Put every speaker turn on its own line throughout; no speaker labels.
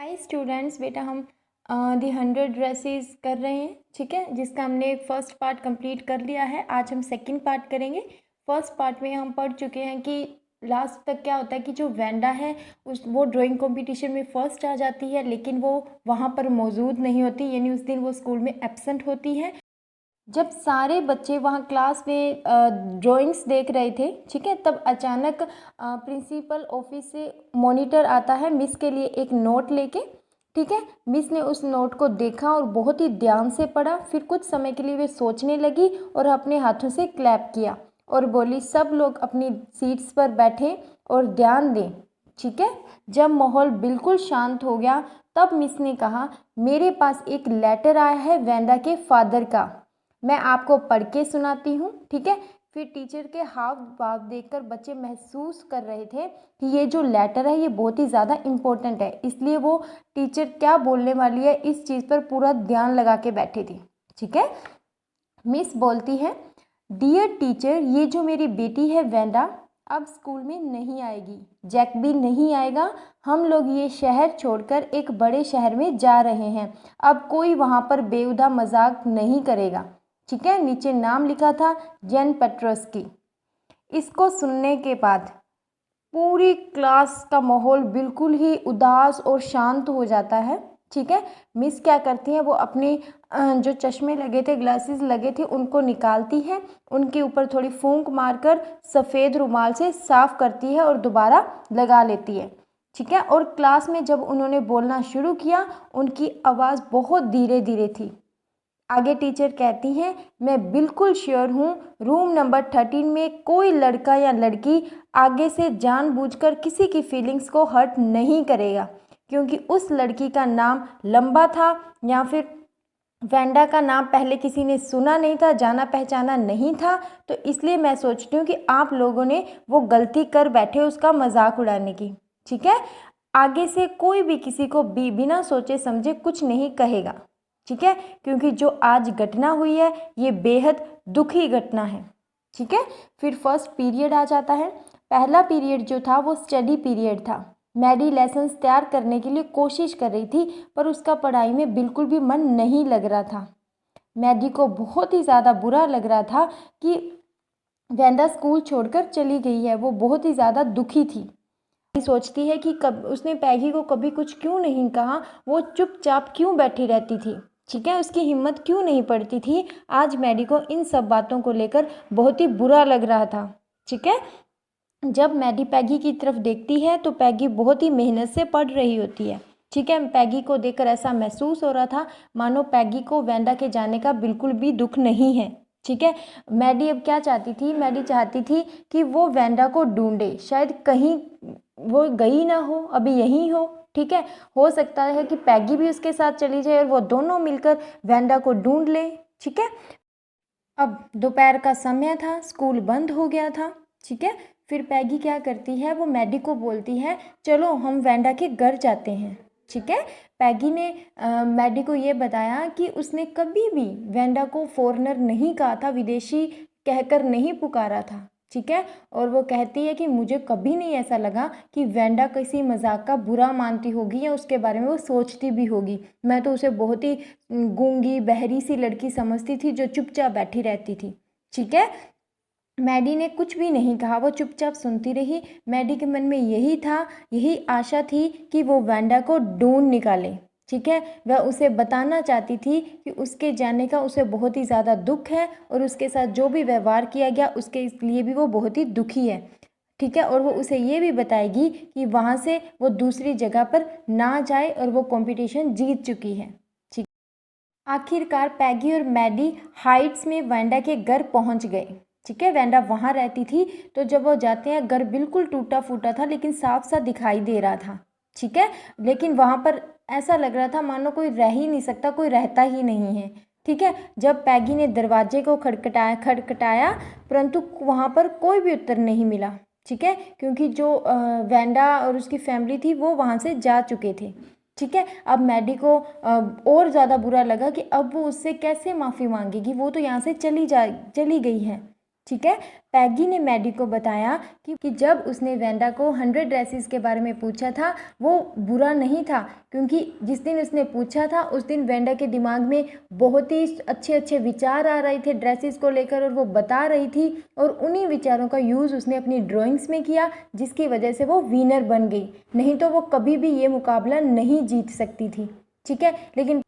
Hi students, बेटा हम दी 100 dresses कर रहे हैं। ठीक है, जिसका हमने फर्स्ट पार्ट कंप्लीट कर लिया है। आज हम सेकंड पार्ट करेंगे। फर्स्ट पार्ट में हम पढ़ चुके हैं कि लास्ट तक क्या होता है कि जो वेंडा है वो ड्राइंग कंपटीशन में फर्स्ट आ जाती है, लेकिन वो वहाँ पर मौजूद नहीं होती, यानी उस दिन वो स्कूल में एब्सेंट होती है। जब सारे बच्चे वहाँ क्लास में ड्राइंग्स देख रहे थे, ठीक है, तब अचानक प्रिंसिपल ऑफिस से मॉनिटर आता है मिस के लिए एक नोट लेके। ठीक है, मिस ने उस नोट को देखा और बहुत ही ध्यान से पढ़ा। फिर कुछ समय के लिए वे सोचने लगी और अपने हाथों से क्लैप किया और बोली, सब लोग अपनी सीट्स पर बैठे और ध्यान दें। ठीक है, जब माहौल बिल्कुल शांत हो गया तब मिस ने कहा, मेरे पास एक लेटर आया है वेंडा के फादर का, मैं आपको पढ़ के सुनाती हूँ। ठीक है, फिर टीचर के हाव भाव देखकर बच्चे महसूस कर रहे थे कि ये जो लेटर है ये बहुत ही ज़्यादा इम्पोर्टेंट है, इसलिए वो टीचर क्या बोलने वाली है इस चीज़ पर पूरा ध्यान लगा के बैठी थी। ठीक है, मिस बोलती है, डियर टीचर, ये जो मेरी बेटी है वेंडा अब स्कूल में नहीं आएगी, जैक भी नहीं आएगा। हम लोग ये शहर छोड़कर एक बड़े शहर में जा रहे हैं। अब कोई वहाँ पर बेहुदा मजाक नहीं करेगा। ठीक है, नीचे नाम लिखा था जेन पेट्रोस्की। इसको सुनने के बाद पूरी क्लास का माहौल बिल्कुल ही उदास और शांत हो जाता है। ठीक है, मिस क्या करती हैं, वो अपने जो चश्मे लगे थे, ग्लासेस लगे थे, उनको निकालती हैं, उनके ऊपर थोड़ी फूंक मारकर सफ़ेद रुमाल से साफ करती है और दोबारा लगा लेती है। ठीक है, और क्लास में जब उन्होंने बोलना शुरू किया उनकी आवाज़ बहुत धीरे धीरे थी। आगे टीचर कहती हैं, मैं बिल्कुल श्योर हूँ रूम नंबर 13 में कोई लड़का या लड़की आगे से जानबूझकर किसी की फीलिंग्स को हर्ट नहीं करेगा, क्योंकि उस लड़की का नाम लंबा था या फिर वेंडा का नाम पहले किसी ने सुना नहीं था, जाना पहचाना नहीं था। तो इसलिए मैं सोचती हूँ कि आप लोगों ने वो गलती कर बैठे उसका मजाक उड़ाने की। ठीक है, आगे से कोई भी किसी को बिना सोचे समझे कुछ नहीं कहेगा। ठीक है, क्योंकि जो आज घटना हुई है ये बेहद दुखी घटना है। ठीक है, फिर फर्स्ट पीरियड आ जाता है। पहला पीरियड जो था वो स्टडी पीरियड था। मैडी लेसन्स तैयार करने के लिए कोशिश कर रही थी, पर उसका पढ़ाई में बिल्कुल भी मन नहीं लग रहा था। मैडी को बहुत ही ज़्यादा बुरा लग रहा था कि वेंडा स्कूल छोड़कर चली गई है। वो बहुत ही ज़्यादा दुखी थी। सोचती है कि कब उसने पैगी को कभी कुछ क्यों नहीं कहा, वो चुपचाप क्यों बैठी रहती थी। ठीक है, उसकी हिम्मत क्यों नहीं पड़ती थी। आज मैडी को इन सब बातों को लेकर बहुत ही बुरा लग रहा था। ठीक है, जब मैडी पैगी की तरफ देखती है तो पैगी बहुत ही मेहनत से पढ़ रही होती है। ठीक है, पैगी को देखकर ऐसा महसूस हो रहा था मानो पैगी को वेंडा के जाने का बिल्कुल भी दुख नहीं है। ठीक है, मैडी अब क्या चाहती थी, मैडी चाहती थी कि वो वेंडा को ढूंढे, शायद कहीं वो गई ना हो, अभी यहीं हो। ठीक है, हो सकता है कि पैगी भी उसके साथ चली जाए और वो दोनों मिलकर वेंडा को ढूंढ ले। ठीक है, अब दोपहर का समय था, स्कूल बंद हो गया था। ठीक है, फिर पैगी क्या करती है, वो मैडी को बोलती है, चलो हम वेंडा के घर जाते हैं। ठीक है, पैगी ने मैडी को ये बताया कि उसने कभी भी वेंडा को फॉरेनर नहीं कहा था, विदेशी कहकर नहीं पुकारा था। ठीक है, और वो कहती है कि मुझे कभी नहीं ऐसा लगा कि वेंडा किसी मजाक का बुरा मानती होगी या उसके बारे में वो सोचती भी होगी। मैं तो उसे बहुत ही गूंगी बहरी सी लड़की समझती थी जो चुपचाप बैठी रहती थी। ठीक है, मैडी ने कुछ भी नहीं कहा, वो चुपचाप सुनती रही। मैडी के मन में यही था, यही आशा थी कि वो वेंडा को ढूंढ निकाले। ठीक है, वह उसे बताना चाहती थी कि उसके जाने का उसे बहुत ही ज़्यादा दुख है और उसके साथ जो भी व्यवहार किया गया उसके लिए भी वो बहुत ही दुखी है। ठीक है, और वो उसे ये भी बताएगी कि वहाँ से वो दूसरी जगह पर ना जाए और वो कंपटीशन जीत चुकी है। ठीक, आखिरकार पैगी और मैडी हाइट्स में वेंडा के घर पहुँच गए। ठीक है, वेंडा वहाँ रहती थी, तो जब वो जाते हैं घर बिल्कुल टूटा फूटा था लेकिन साफ सा दिखाई दे रहा था। ठीक है, लेकिन वहाँ पर ऐसा लग रहा था मानो कोई रह ही नहीं सकता, कोई रहता ही नहीं है। ठीक है, जब पैगी ने दरवाजे को खटखटाया परंतु वहाँ पर कोई भी उत्तर नहीं मिला। ठीक है, क्योंकि जो वेंडा और उसकी फैमिली थी वो वहाँ से जा चुके थे। ठीक है, अब मैडी को और ज़्यादा बुरा लगा कि अब वो उससे कैसे माफ़ी मांगेगी, वो तो यहाँ से चली गई है। ठीक है। पैगी ने मैडी को बताया कि जब उसने वेंडा को 100 ड्रेसेस के बारे में पूछा था वो बुरा नहीं था, क्योंकि जिस दिन उसने पूछा था उस दिन वेंडा के दिमाग में बहुत ही अच्छे अच्छे विचार आ रहे थे ड्रेसेस को लेकर, और वो बता रही थी, और उन्हीं विचारों का यूज़ उसने अपनी ड्राइंग्स में किया, जिसकी वजह से वो विनर बन गई। नहीं तो वो कभी भी ये मुकाबला नहीं जीत सकती थी। ठीक है। लेकिन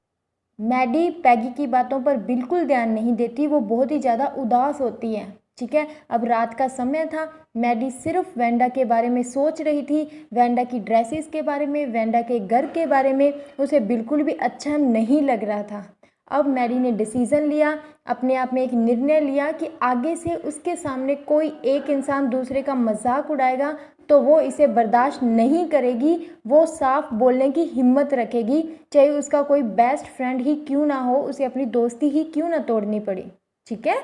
मैडी पैगी की बातों पर बिल्कुल ध्यान नहीं देती, वो बहुत ही ज़्यादा उदास होती है। ठीक है। अब रात का समय था, मैडी सिर्फ वेंडा के बारे में सोच रही थी, वेंडा की ड्रेसेस के बारे में, वेंडा के घर के बारे में। उसे बिल्कुल भी अच्छा नहीं लग रहा था। अब मैडी ने डिसीज़न लिया, अपने आप में एक निर्णय लिया कि आगे से उसके सामने कोई एक इंसान दूसरे का मजाक उड़ाएगा तो वो इसे बर्दाश्त नहीं करेगी। वो साफ बोलने की हिम्मत रखेगी, चाहे उसका कोई बेस्ट फ्रेंड ही क्यों ना हो, उसे अपनी दोस्ती ही क्यों ना तोड़नी पड़े। ठीक है।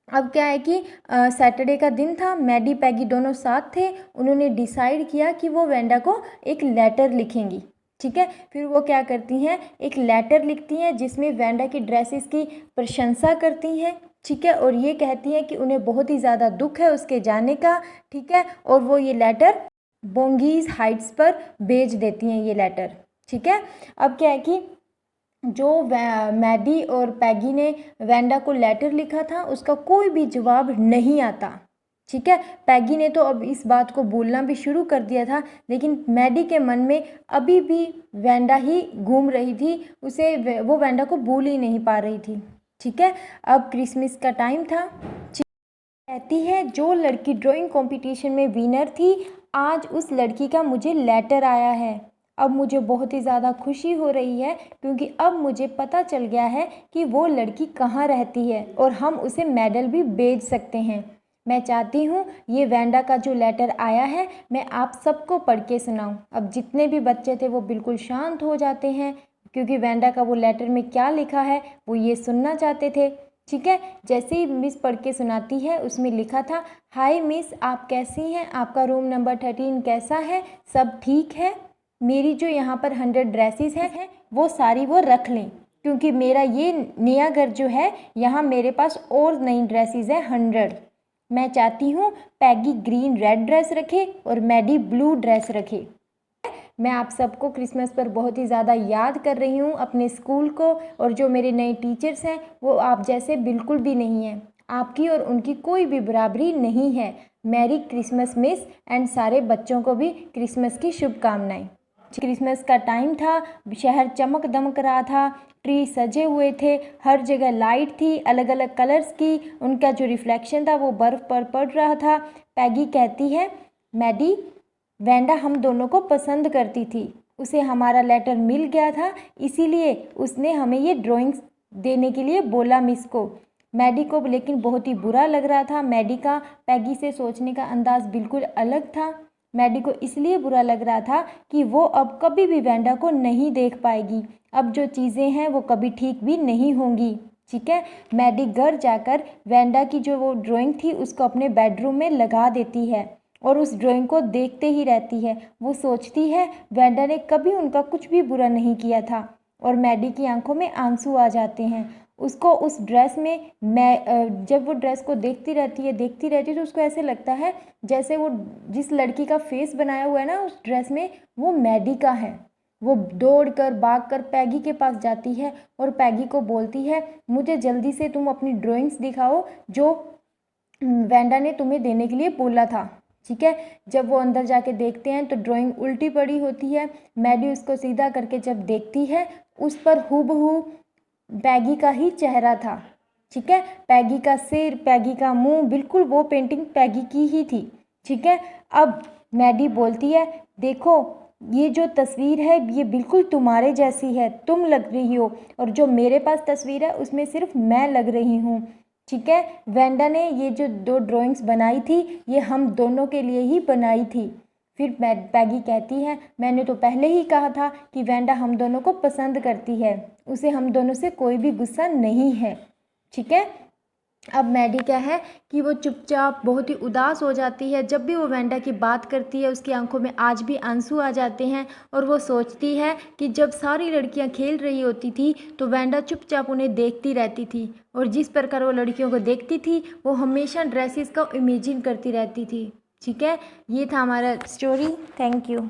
अब क्या है कि सैटरडे का दिन था, मैडी पैगी दोनों साथ थे। उन्होंने डिसाइड किया कि वो वेंडा को एक लेटर लिखेंगी। ठीक है। फिर वो क्या करती हैं, एक लेटर लिखती हैं जिसमें वेंडा की ड्रेसेस की प्रशंसा करती हैं। ठीक है। और ये कहती हैं कि उन्हें बहुत ही ज़्यादा दुख है उसके जाने का। ठीक है। और वो ये लेटर बोंगीज हाइट्स पर भेज देती हैं ये लेटर। ठीक है। अब क्या है कि जो मैडी और पैगी ने वेंडा को लेटर लिखा था उसका कोई भी जवाब नहीं आता। ठीक है। पैगी ने तो अब इस बात को बोलना भी शुरू कर दिया था, लेकिन मैडी के मन में अभी भी वेंडा ही घूम रही थी, उसे वो वेंडा को भूल ही नहीं पा रही थी। ठीक है। अब क्रिसमस का टाइम था। कहती है जो लड़की ड्राइंग कंपटीशन में विनर थी, आज उस लड़की का मुझे लेटर आया है। अब मुझे बहुत ही ज़्यादा खुशी हो रही है, क्योंकि अब मुझे पता चल गया है कि वो लड़की कहाँ रहती है और हम उसे मेडल भी भेज सकते हैं। मैं चाहती हूँ ये वेंडा का जो लेटर आया है मैं आप सबको पढ़ के सुनाऊँ। अब जितने भी बच्चे थे वो बिल्कुल शांत हो जाते हैं, क्योंकि वेंडा का वो लेटर में क्या लिखा है वो ये सुनना चाहते थे। ठीक है। जैसे ही मिस पढ़ के सुनाती है उसमें लिखा था, हाय मिस, आप कैसी हैं, आपका रूम नंबर 13 कैसा है, सब ठीक है। मेरी जो यहाँ पर 100 ड्रेसेस हैं वो सारी वो रख लें, क्योंकि मेरा ये नया घर जो है यहाँ मेरे पास और नई ड्रेसेस हैं 100। मैं चाहती हूँ पैगी ग्रीन रेड ड्रेस रखे और मैडी ब्लू ड्रेस रखे। मैं आप सबको क्रिसमस पर बहुत ही ज़्यादा याद कर रही हूँ, अपने स्कूल को, और जो मेरे नए टीचर्स हैं वो आप जैसे बिल्कुल भी नहीं हैं। आपकी और उनकी कोई भी बराबरी नहीं है। मैरी क्रिसमस मिस, एंड सारे बच्चों को भी क्रिसमस की शुभकामनाएं। क्रिसमस का टाइम था, शहर चमक दमक रहा था, ट्री सजे हुए थे, हर जगह लाइट थी अलग अलग कलर्स की, उनका जो रिफ्लेक्शन था वो बर्फ़ पर पड़ रहा था। पैगी कहती है, मैडी, वेंडा हम दोनों को पसंद करती थी, उसे हमारा लेटर मिल गया था, इसीलिए उसने हमें ये ड्राइंग्स देने के लिए बोला मिस को। मैडी को लेकिन बहुत ही बुरा लग रहा था। मैडी का पैगी से सोचने का अंदाज़ बिल्कुल अलग था। मैडी को इसलिए बुरा लग रहा था कि वो अब कभी भी वेंडा को नहीं देख पाएगी। अब जो चीज़ें हैं वो कभी ठीक भी नहीं होंगी। ठीक है। मैडी घर जाकर वेंडा की जो वो ड्राइंग थी उसको अपने बेडरूम में लगा देती है और उस ड्राइंग को देखते ही रहती है। वो सोचती है वेंडा ने कभी उनका कुछ भी बुरा नहीं किया था, और मैडी की आंखों में आंसू आ जाते हैं। उसको उस ड्रेस में जब वो ड्रेस को देखती रहती है तो उसको ऐसे लगता है जैसे वो जिस लड़की का फेस बनाया हुआ है ना उस ड्रेस में, वो मैडी का है। वो दौड़कर भागकर पैगी के पास जाती है और पैगी को बोलती है, मुझे जल्दी से तुम अपनी ड्राइंग्स दिखाओ जो वेंडा ने तुम्हें देने के लिए बोला था। ठीक है। जब वो अंदर जाके देखते हैं तो ड्राइंग उल्टी पड़ी होती है। मैडी उसको सीधा करके जब देखती है उस पर हूबहू पैगी का ही चेहरा था। ठीक है। पैगी का सिर, पैगी का मुंह, बिल्कुल वो पेंटिंग पैगी की ही थी। ठीक है। अब मैडी बोलती है, देखो ये जो तस्वीर है ये बिल्कुल तुम्हारे जैसी है, तुम लग रही हो, और जो मेरे पास तस्वीर है उसमें सिर्फ मैं लग रही हूँ। ठीक है। वेंडा ने ये जो 2 ड्राइंग्स बनाई थी ये हम दोनों के लिए ही बनाई थी। फिर पैगी कहती है, मैंने तो पहले ही कहा था कि वेंडा हम दोनों को पसंद करती है, उसे हम दोनों से कोई भी गुस्सा नहीं है। ठीक है। अब मैडी क्या है कि वो चुपचाप बहुत ही उदास हो जाती है। जब भी वो वेंडा की बात करती है उसकी आंखों में आज भी आंसू आ जाते हैं और वो सोचती है कि जब सारी लड़कियां खेल रही होती थी तो वेंडा चुपचाप उन्हें देखती रहती थी, और जिस प्रकार वो लड़कियों को देखती थी वो हमेशा ड्रेसेस का इमेजिन करती रहती थी। ठीक है, ये था हमारा स्टोरी। Thank you.